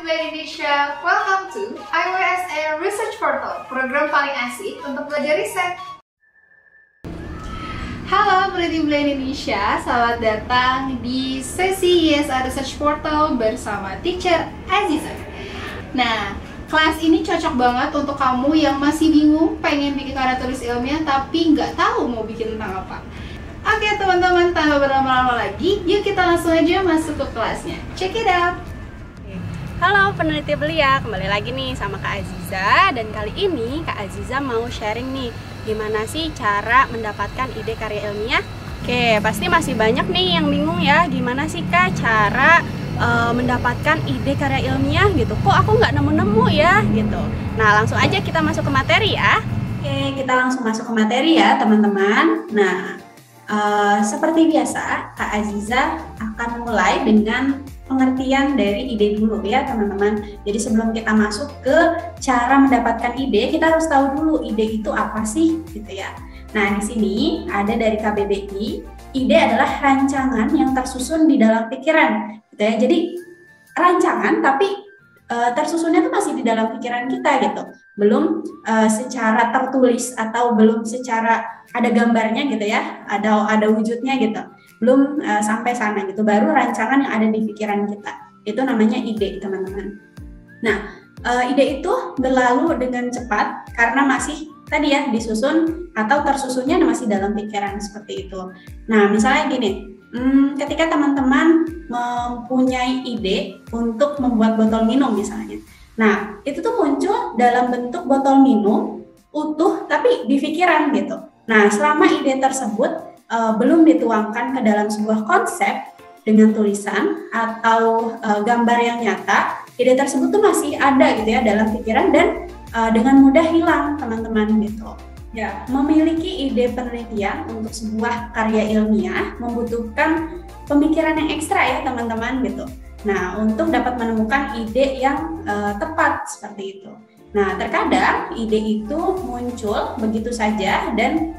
Play Indonesia, welcome to IWSA Research Portal, program paling asik untuk belajar riset. Halo peneliti Play Indonesia, selamat datang di sesi IWSA Research Portal bersama Teacher Aziza. Nah, kelas ini cocok banget untuk kamu yang masih bingung pengen bikin karya tulis ilmiah tapi nggak tahu mau bikin tentang apa. Oke teman-teman, tanpa berlama-lama lagi, yuk kita langsung aja masuk ke kelasnya. Check it out! Halo peneliti belia, kembali lagi nih sama Kak Aziza. Dan kali ini Kak Aziza mau sharing nih gimana sih cara mendapatkan ide karya ilmiah. Oke, pasti masih banyak nih yang bingung ya, gimana sih Kak cara mendapatkan ide karya ilmiah gitu. Kok aku nggak nemu-nemu ya gitu. Nah langsung aja kita masuk ke materi ya. Oke, kita langsung masuk ke materi ya teman-teman. Nah, seperti biasa Kak Aziza akan mulai dengan pengertian dari ide dulu ya teman-teman. Jadi sebelum kita masuk ke cara mendapatkan ide, kita harus tahu dulu ide itu apa sih gitu ya. Nah di sini ada dari KBBI, ide adalah rancangan yang tersusun di dalam pikiran gitu ya. Jadi rancangan tapi tersusunnya tuh masih di dalam pikiran kita gitu. Belum secara tertulis atau belum secara ada gambarnya gitu ya, ada wujudnya gitu. Belum sampai sana gitu, baru rancangan yang ada di pikiran kita. Itu namanya ide teman-teman. Nah, ide itu berlalu dengan cepat karena masih tadi ya disusun atau tersusunnya masih dalam pikiran seperti itu. Nah, misalnya gini, ketika teman-teman mempunyai ide untuk membuat botol minum misalnya. Nah, itu tuh muncul dalam bentuk botol minum utuh tapi di pikiran gitu. Nah, selama ide tersebut belum dituangkan ke dalam sebuah konsep dengan tulisan atau gambar yang nyata, ide tersebut tuh masih ada gitu ya dalam pikiran dan dengan mudah hilang teman-teman gitu. Ya, memiliki ide penelitian untuk sebuah karya ilmiah membutuhkan pemikiran yang ekstra ya teman-teman gitu. Nah, untuk dapat menemukan ide yang tepat seperti itu. Nah, terkadang ide itu muncul begitu saja dan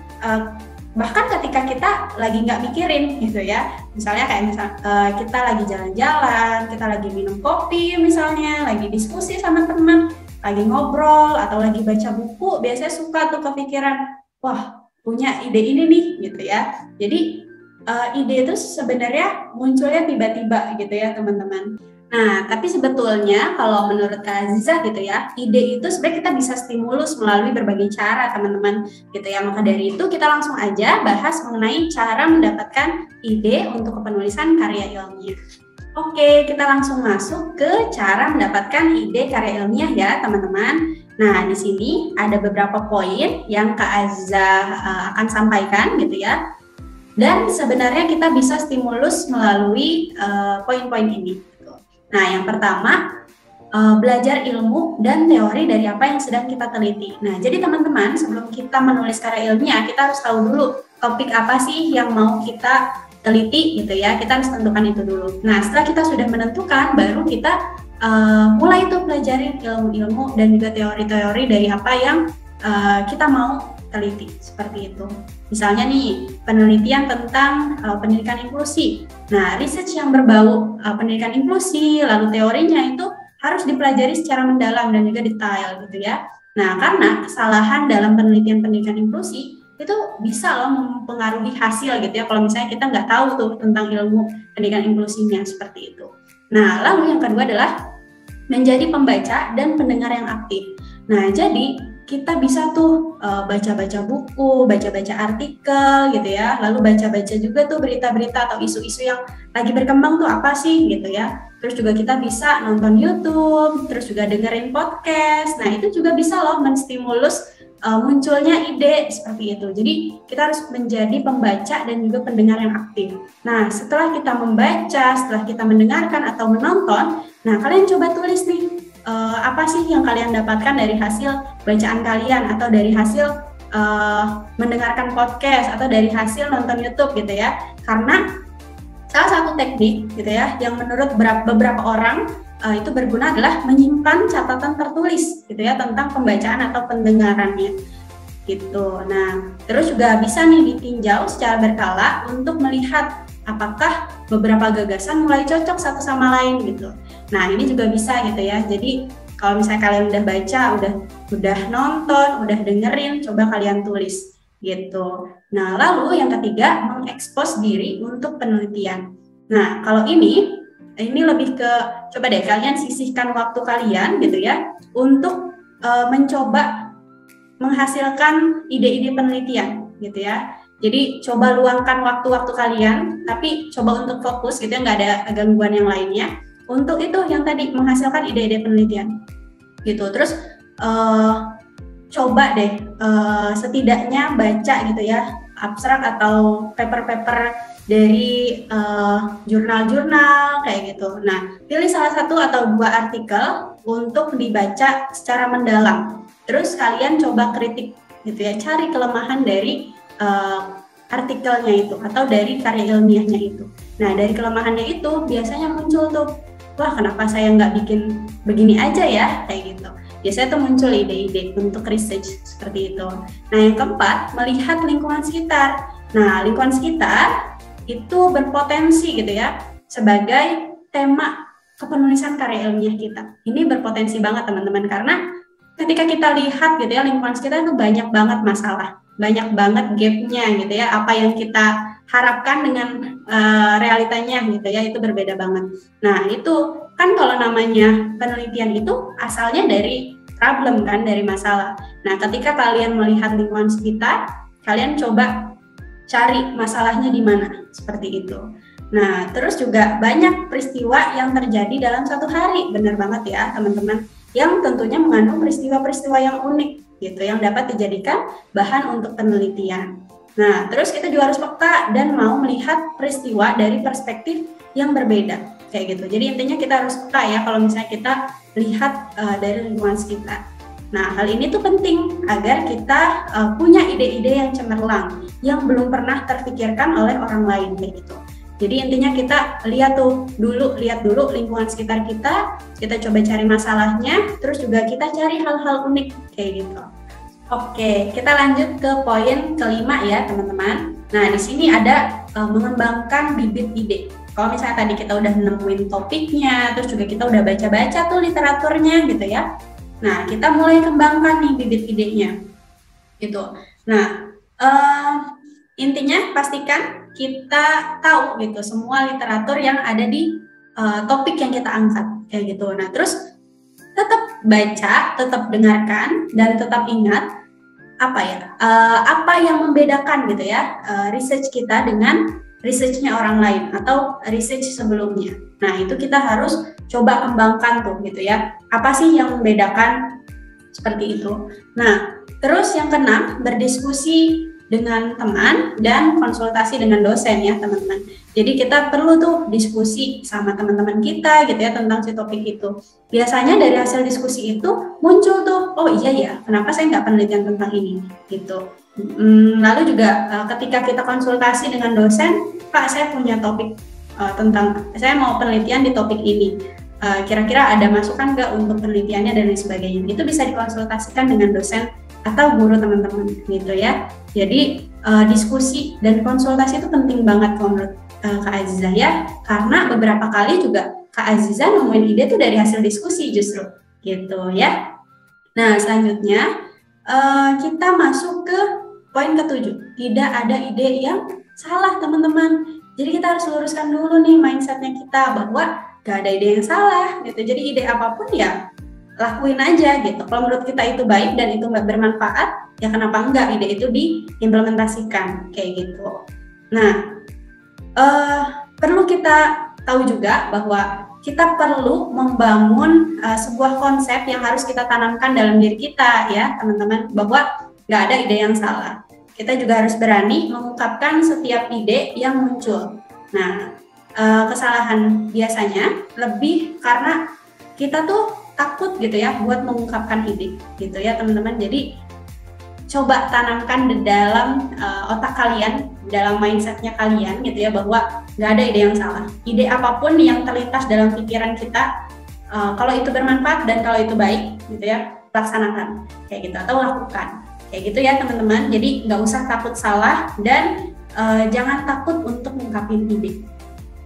bahkan ketika kita lagi nggak mikirin gitu ya, misalnya kayak kita lagi jalan-jalan, kita lagi minum kopi misalnya, lagi diskusi sama teman, lagi ngobrol atau lagi baca buku, biasanya suka tuh kepikiran, wah punya ide ini nih gitu ya. Jadi ide itu sebenarnya munculnya tiba-tiba gitu ya teman-teman. Nah, tapi sebetulnya kalau menurut Kak Aziza gitu ya, ide itu sebenarnya kita bisa stimulus melalui berbagai cara teman-teman gitu ya. Maka dari itu kita langsung aja bahas mengenai cara mendapatkan ide untuk penulisan karya ilmiah. Oke, kita langsung masuk ke cara mendapatkan ide karya ilmiah ya teman-teman. Nah, di sini ada beberapa poin yang Kak Aziza akan sampaikan gitu ya. Dan sebenarnya kita bisa stimulus melalui poin-poin ini. Nah, yang pertama, belajar ilmu dan teori dari apa yang sedang kita teliti. Nah, jadi teman-teman, sebelum kita menulis karya ilmiah, kita harus tahu dulu topik apa sih yang mau kita teliti gitu ya. Kita harus tentukan itu dulu. Nah, setelah kita sudah menentukan, baru kita mulai tuh pelajarin ilmu-ilmu dan juga teori-teori dari apa yang kita mau teliti, seperti itu. Misalnya nih, penelitian tentang pendidikan inklusi. Nah, research yang berbau pendidikan inklusi, lalu teorinya itu harus dipelajari secara mendalam dan juga detail gitu ya. Nah, karena kesalahan dalam penelitian pendidikan inklusi itu bisa loh mempengaruhi hasil gitu ya, kalau misalnya kita nggak tahu tuh tentang ilmu pendidikan inklusinya seperti itu. Nah, lalu yang kedua adalah menjadi pembaca dan pendengar yang aktif. Nah, jadi kita bisa tuh baca-baca buku, baca-baca artikel gitu ya, lalu baca-baca juga tuh berita-berita atau isu-isu yang lagi berkembang tuh apa sih gitu ya. Terus juga kita bisa nonton YouTube, terus juga dengerin podcast. Nah, itu juga bisa loh menstimulus munculnya ide seperti itu. Jadi kita harus menjadi pembaca dan juga pendengar yang aktif. Nah, setelah kita membaca, setelah kita mendengarkan atau menonton, nah kalian coba tulis nih apa sih yang kalian dapatkan dari hasil bacaan kalian atau dari hasil mendengarkan podcast atau dari hasil nonton YouTube gitu ya. Karena salah satu teknik gitu ya yang menurut beberapa orang itu berguna adalah menyimpan catatan tertulis gitu ya tentang pembacaan atau pendengarannya gitu. Nah, terus juga bisa nih ditinjau secara berkala untuk melihat apakah beberapa gagasan mulai cocok satu sama lain gitu. Nah, ini juga bisa gitu ya. Jadi kalau misalnya kalian udah baca, udah nonton, udah dengerin, coba kalian tulis gitu. Nah, lalu yang ketiga, mengekspos diri untuk penelitian. Nah, kalau ini lebih ke, coba deh kalian sisihkan waktu kalian gitu ya untuk mencoba menghasilkan ide-ide penelitian gitu ya. Jadi coba luangkan waktu-waktu kalian, tapi coba untuk fokus gitu ya, nggak ada gangguan yang lainnya. Untuk itu yang tadi menghasilkan ide-ide penelitian gitu. Terus coba deh setidaknya baca gitu ya abstrak atau paper-paper dari jurnal-jurnal kayak gitu. Nah, pilih salah satu atau dua artikel untuk dibaca secara mendalam. Terus kalian coba kritik gitu ya, cari kelemahan dari artikelnya itu atau dari karya ilmiahnya itu. Nah, dari kelemahannya itu biasanya muncul tuh, wah kenapa saya nggak bikin begini aja ya, kayak gitu. Biasanya tuh muncul ide-ide untuk research seperti itu. Nah, yang keempat, melihat lingkungan sekitar. Nah, lingkungan sekitar itu berpotensi gitu ya sebagai tema kepenulisan karya ilmiah kita. Ini berpotensi banget teman-teman, karena ketika kita lihat gitu ya lingkungan sekitar itu banyak banget masalah, banyak banget gapnya gitu ya, apa yang kita harapkan dengan realitanya gitu ya, itu berbeda banget. Nah, itu kan kalau namanya penelitian itu asalnya dari problem kan, dari masalah. Nah, ketika kalian melihat lingkungan sekitar, kalian coba cari masalahnya di mana, seperti itu. Nah, terus juga banyak peristiwa yang terjadi dalam satu hari, benar banget ya teman-teman, yang tentunya mengandung peristiwa-peristiwa yang unik gitu, yang dapat dijadikan bahan untuk penelitian. Nah, terus kita juga harus peka dan mau melihat peristiwa dari perspektif yang berbeda, kayak gitu. Jadi intinya kita harus peka ya kalau misalnya kita lihat dari lingkungan sekitar. Nah, hal ini tuh penting agar kita punya ide-ide yang cemerlang, yang belum pernah terpikirkan oleh orang lain, kayak gitu. Jadi intinya kita lihat dulu lingkungan sekitar kita coba cari masalahnya, terus juga kita cari hal-hal unik kayak gitu. Oke, kita lanjut ke poin kelima ya teman-teman. Nah, di sini ada mengembangkan bibit ide. Kalau misalnya tadi kita udah nemuin topiknya, terus juga kita udah baca-baca tuh literaturnya gitu ya. Nah, kita mulai kembangkan nih bibit idenya gitu. Nah, intinya pastikan kita tahu gitu semua literatur yang ada di topik yang kita angkat kayak gitu. Nah, terus tetap baca, tetap dengarkan, dan tetap ingat apa yang membedakan gitu ya research kita dengan researchnya orang lain atau research sebelumnya. Nah, itu kita harus coba kembangkan tuh gitu ya. Apa sih yang membedakan seperti itu? Nah, terus yang keenam, berdiskusi dengan teman dan konsultasi dengan dosen ya teman-teman. Jadi kita perlu tuh diskusi sama teman-teman kita gitu ya tentang si topik itu. Biasanya dari hasil diskusi itu muncul tuh, oh iya ya, kenapa saya nggak penelitian tentang ini gitu. Lalu juga ketika kita konsultasi dengan dosen, Pak saya punya topik saya mau penelitian di topik ini. Kira-kira ada masukan nggak untuk penelitiannya dan lain sebagainya. Itu bisa dikonsultasikan dengan dosen atau guru teman-teman gitu ya. Jadi diskusi dan konsultasi itu penting banget menurut Kak Aziza ya, karena beberapa kali juga Kak Aziza nemuin ide tuh dari hasil diskusi justru gitu ya. Nah, selanjutnya kita masuk ke poin ke-7. Tidak ada ide yang salah teman-teman. Jadi kita harus luruskan dulu nih mindsetnya kita bahwa gak ada ide yang salah gitu. Jadi ide apapun ya lakuin aja gitu. Kalau menurut kita itu baik dan itu bermanfaat, ya kenapa enggak ide itu diimplementasikan kayak gitu. Nah, perlu kita tahu juga bahwa kita perlu membangun sebuah konsep yang harus kita tanamkan dalam diri kita ya teman-teman, bahwa nggak ada ide yang salah. Kita juga harus berani mengungkapkan setiap ide yang muncul. Nah, kesalahan biasanya lebih karena kita tuh takut gitu ya buat mengungkapkan ide gitu ya teman-teman. Jadi coba tanamkan di dalam otak kalian, dalam mindsetnya kalian gitu ya, bahwa nggak ada ide yang salah. Ide apapun yang terlintas dalam pikiran kita, kalau itu bermanfaat dan kalau itu baik gitu ya, laksanakan kayak gitu atau lakukan kayak gitu ya teman-teman. Jadi nggak usah takut salah dan jangan takut untuk mengungkapin ide.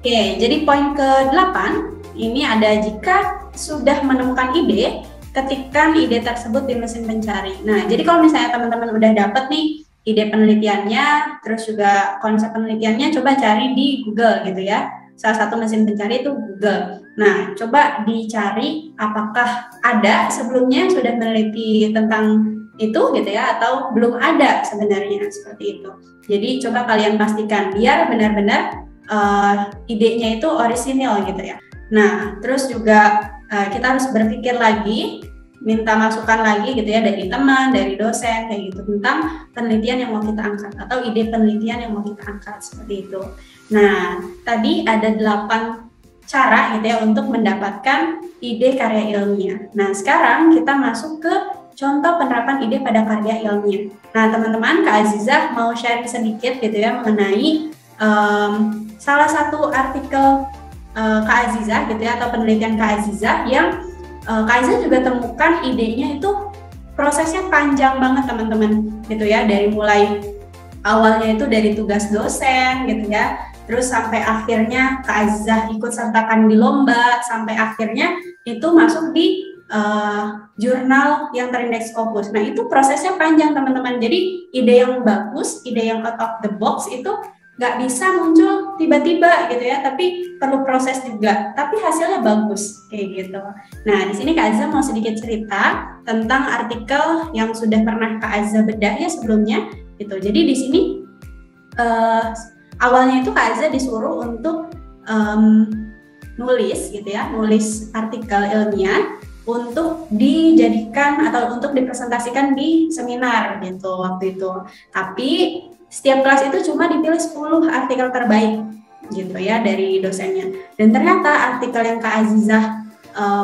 Oke, jadi poin ke-8, ini ada jika sudah menemukan ide, ketikkan ide tersebut di mesin pencari. Nah, jadi kalau misalnya teman-teman udah dapet nih ide penelitiannya, terus juga konsep penelitiannya, coba cari di Google gitu ya. Salah satu mesin pencari itu Google. Nah, coba dicari apakah ada sebelumnya sudah meneliti tentang itu gitu ya, atau belum ada sebenarnya, seperti itu. Jadi coba kalian pastikan biar benar-benar idenya itu orisinil gitu ya. Nah, terus juga kita harus berpikir lagi, minta masukan lagi gitu ya dari teman, dari dosen kayak gitu tentang penelitian yang mau kita angkat atau ide penelitian yang mau kita angkat, seperti itu. Nah, tadi ada 8 cara gitu ya untuk mendapatkan ide karya ilmiah. Nah, sekarang kita masuk ke contoh penerapan ide pada karya ilmiah. Nah, teman-teman, Kak Azizah mau sharing sedikit gitu ya mengenai salah satu artikel Kak Azizah gitu ya, atau penelitian Kak Azizah yang Kak Azizah juga temukan idenya itu prosesnya panjang banget teman-teman gitu ya, dari mulai awalnya itu dari tugas dosen gitu ya, terus sampai akhirnya Kak Azizah ikut sertakan di lomba, sampai akhirnya itu masuk di jurnal yang terindeks Scopus. Nah, itu prosesnya panjang teman-teman. Jadi ide yang bagus, ide yang out of the box itu nggak bisa muncul tiba-tiba gitu ya, tapi perlu proses juga, tapi hasilnya bagus kayak gitu. Nah, di sini Kak Azizah mau sedikit cerita tentang artikel yang sudah pernah Kak Azizah bedah ya sebelumnya gitu. Jadi di sini awalnya itu Kak Azizah disuruh untuk nulis gitu ya, nulis artikel ilmiah untuk dijadikan atau untuk dipresentasikan di seminar gitu waktu itu. Tapi setiap kelas itu cuma dipilih 10 artikel terbaik gitu ya dari dosennya. Dan ternyata artikel yang Kak Azizah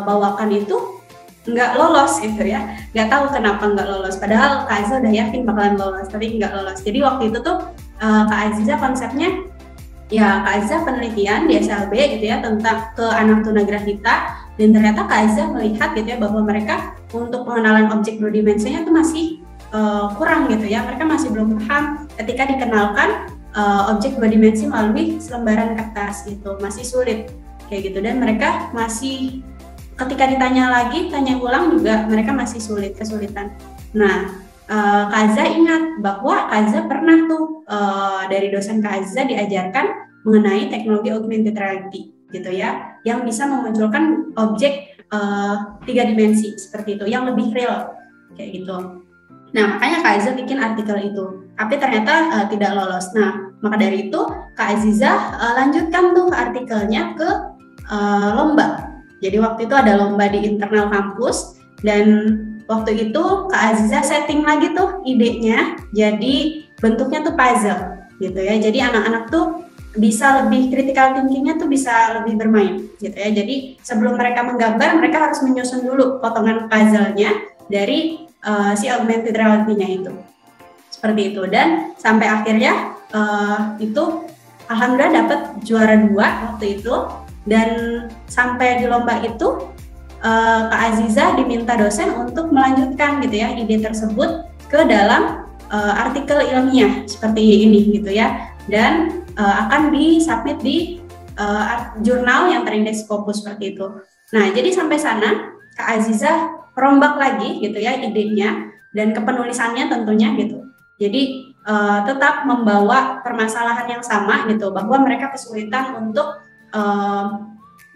bawakan itu nggak lolos gitu ya. Nggak tahu kenapa nggak lolos. Padahal Kak Azizah udah yakin bakalan lolos, tapi nggak lolos. Jadi waktu itu tuh Kak Azizah konsepnya ya Kak Azizah penelitian di SLB gitu ya tentang ke anak tunagrahita, dan ternyata Kak Azizah melihat gitu ya bahwa mereka untuk pengenalan objek dua dimensinya itu masih kurang gitu ya, mereka masih belum paham ketika dikenalkan objek dua dimensi melalui selembaran kertas gitu, masih sulit kayak gitu, dan mereka masih ketika ditanya lagi, tanya ulang juga mereka masih kesulitan. Nah, Kak Azizah ingat bahwa Kak Azizah pernah tuh dari dosen Kak Azizah diajarkan mengenai teknologi augmented reality gitu ya, yang bisa memunculkan objek 3 dimensi seperti itu, yang lebih real kayak gitu. Nah, makanya Kak Azizah bikin artikel itu, tapi ternyata tidak lolos. Nah, maka dari itu Kak Azizah lanjutkan tuh artikelnya ke lomba. Jadi waktu itu ada lomba di internal kampus, dan waktu itu Kak Azizah setting lagi tuh idenya, jadi bentuknya tuh puzzle gitu ya. Jadi anak-anak tuh bisa lebih critical thinking-nya tuh bisa lebih bermain gitu ya. Jadi sebelum mereka menggambar, mereka harus menyusun dulu potongan puzzle-nya dari si augmented reality-nya itu. Seperti itu, dan sampai akhirnya itu alhamdulillah dapat juara 2 waktu itu, dan sampai di lomba itu Kak Azizah diminta dosen untuk melanjutkan gitu ya ide tersebut ke dalam artikel ilmiah seperti ini gitu ya, dan akan disubmit di jurnal yang terindeks Scopus seperti itu. Nah, jadi sampai sana Kak Azizah rombak lagi gitu ya idenya dan kepenulisannya tentunya gitu. Jadi tetap membawa permasalahan yang sama gitu, bahwa mereka kesulitan untuk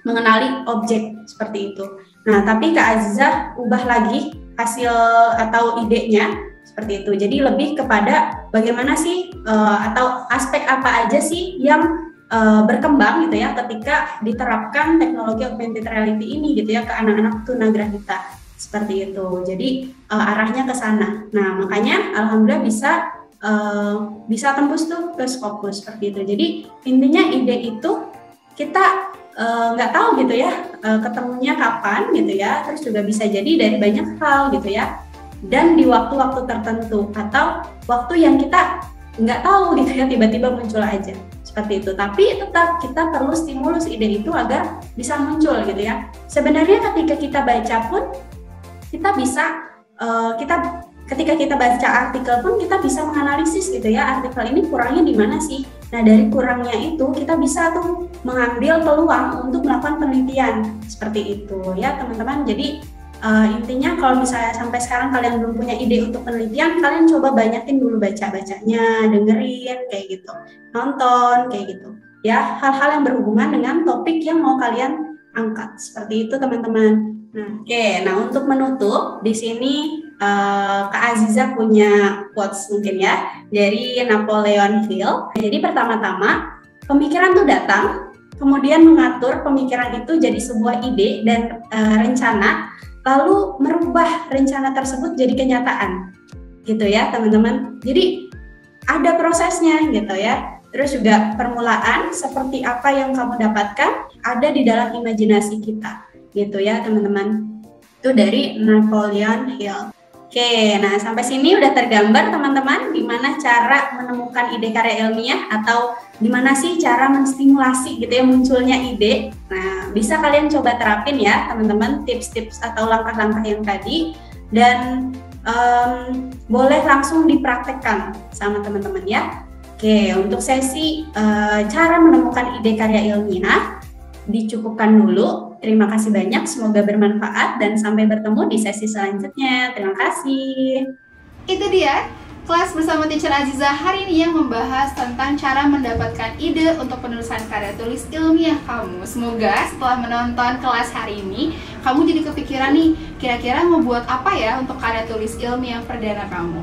mengenali objek seperti itu. Nah, tapi Kak Azizah ubah lagi hasil atau idenya seperti itu. Jadi lebih kepada bagaimana sih atau aspek apa aja sih yang berkembang gitu ya ketika diterapkan teknologi augmented reality ini gitu ya ke anak-anak tunagrahita seperti itu. Jadi arahnya ke sana. Nah, makanya alhamdulillah bisa tembus tuh ke Scopus seperti itu. Jadi intinya ide itu kita nggak tahu gitu ya ketemunya kapan gitu ya, terus juga bisa jadi dari banyak hal gitu ya, dan di waktu-waktu tertentu atau waktu yang kita nggak tahu gitu ya, tiba-tiba muncul aja seperti itu. Tapi tetap kita perlu stimulus ide itu agar bisa muncul gitu ya. Sebenarnya ketika kita baca pun kita bisa kita ketika kita baca artikel pun kita bisa menganalisis gitu ya, artikel ini kurangnya di mana sih. Nah, dari kurangnya itu kita bisa tuh mengambil peluang untuk melakukan penelitian seperti itu ya teman-teman. Jadi intinya kalau misalnya sampai sekarang kalian belum punya ide untuk penelitian, kalian coba banyakin dulu baca-bacanya, dengerin kayak gitu, nonton kayak gitu ya, hal-hal yang berhubungan dengan topik yang mau kalian angkat seperti itu teman-teman. Nah, untuk menutup di sini Kak Aziza punya quotes mungkin ya dari Napoleon Hill. Jadi pertama-tama pemikiran tuh datang, kemudian mengatur pemikiran itu jadi sebuah ide dan rencana, lalu merubah rencana tersebut jadi kenyataan, gitu ya teman-teman. Jadi ada prosesnya gitu ya. Terus juga permulaan seperti apa yang kamu dapatkan ada di dalam imajinasi kita, gitu ya teman-teman. Itu dari Napoleon Hill. Oke, nah sampai sini udah tergambar teman-teman gimana cara menemukan ide karya ilmiah atau gimana sih cara menstimulasi gitu ya munculnya ide. Nah, bisa kalian coba terapin ya teman-teman tips-tips atau langkah-langkah yang tadi, dan boleh langsung dipraktekkan sama teman-teman ya. Oke, untuk sesi cara menemukan ide karya ilmiah dicukupkan dulu. Terima kasih banyak, semoga bermanfaat dan sampai bertemu di sesi selanjutnya. Terima kasih. Itu dia kelas bersama Teacher Aziza hari ini yang membahas tentang cara mendapatkan ide untuk penulisan karya tulis ilmiah kamu. Semoga setelah menonton kelas hari ini, kamu jadi kepikiran nih, kira-kira mau buat apa ya untuk karya tulis ilmiah perdana kamu.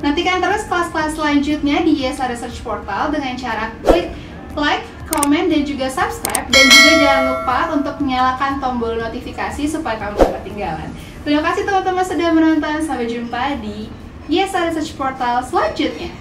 Nantikan terus kelas-kelas selanjutnya di YESA Research Portal dengan cara klik like, komen, dan juga subscribe, dan juga jangan lupa untuk menyalakan tombol notifikasi supaya kamu tidak ketinggalan. Terima kasih teman-teman sudah menonton, sampai jumpa di YESA Research Portal selanjutnya.